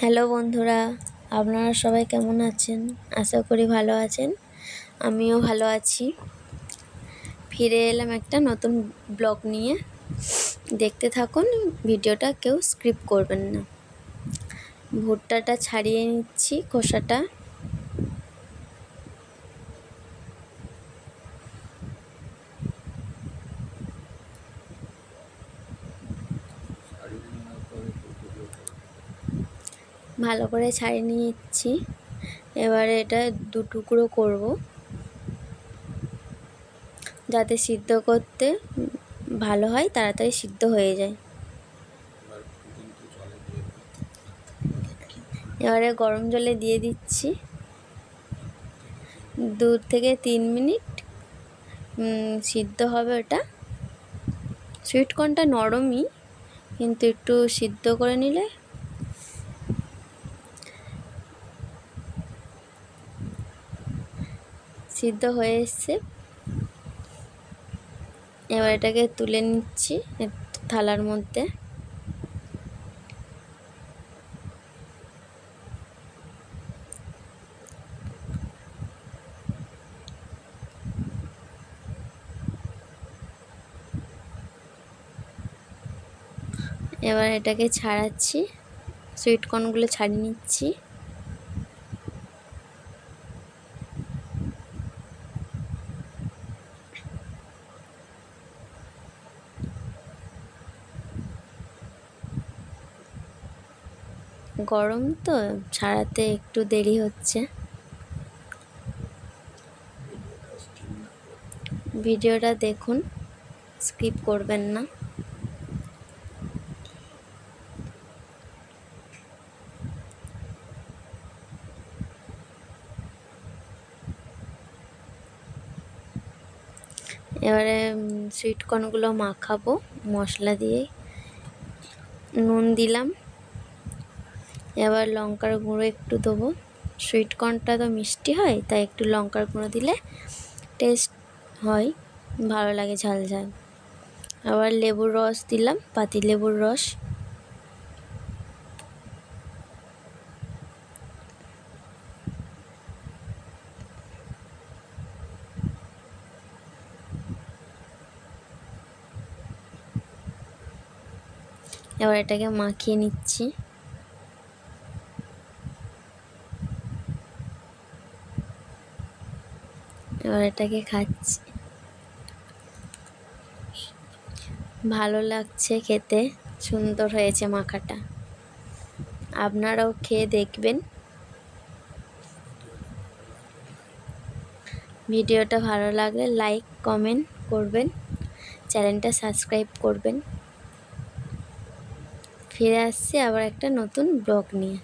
Hello বন্ধুরা, আপনারা সবাই কেমন আছেন? আশা করি ভালো আছেন। আমিও ভালো আছি। ফিরে এলাম একটা নতুন ব্লগ নিয়ে। দেখতে থাকুন, ভিডিওটা কেউ স্কিপ করবেন না। ভুট্টাটা ছাড়িয়ে নিচ্ছি খোসাটা। ভালো করে ছাড়িয়ে নিচ্ছি। এবারে এটা দু টুকরো করব, যাতে সিদ্ধ করতে ভালো হয়, তাড়াতাড়ি সিদ্ধ হয়ে যায়। এবারে গরম জলে দিয়ে দিচ্ছি। 2 থেকে 3 মিনিট সিদ্ধ হবে ওটা। সুইট কর্নটা নরমই, কিন্তু একটু সিদ্ধ করে নিলে সিদ্ধ হয়ে এসছে। এবার এটাকে তুলে নিচ্ছি থালার মধ্যে। এবার এটাকে ছাড়াচ্ছি, সুইট কর্নগুলো ছাড়িয়ে নিচ্ছি। গরম তো, ছাড়াতে একটু দেরি হচ্ছে। ভিডিওটা দেখুন, স্কিপ করবেন না। এবারে সুইট কর্নগুলো মাখাবো মশলা দিয়ে। নুন দিলাম, এবার লঙ্কার গুঁড়ো একটু দেবো। সুইট কর্নটা তো মিষ্টি হয়, তাই একটু লঙ্কার গুঁড়ো দিলে টেস্ট হয়, ভালো লাগে ঝাল ঝাল। আবার লেবুর রস দিলাম, পাতি লেবুর রস। এবার এটাকে মাখিয়ে নিচ্ছি। এবার এটাকে খাচ্ছি, ভালো লাগছে খেতে, সুন্দর হয়েছে মাখাটা। আপনারাও খেয়ে দেখবেন। ভিডিওটা ভালো লাগলে লাইক কমেন্ট করবেন, চ্যানেলটা সাবস্ক্রাইব করবেন। ফিরে আসছি আবার একটা নতুন ব্লগ নিয়ে।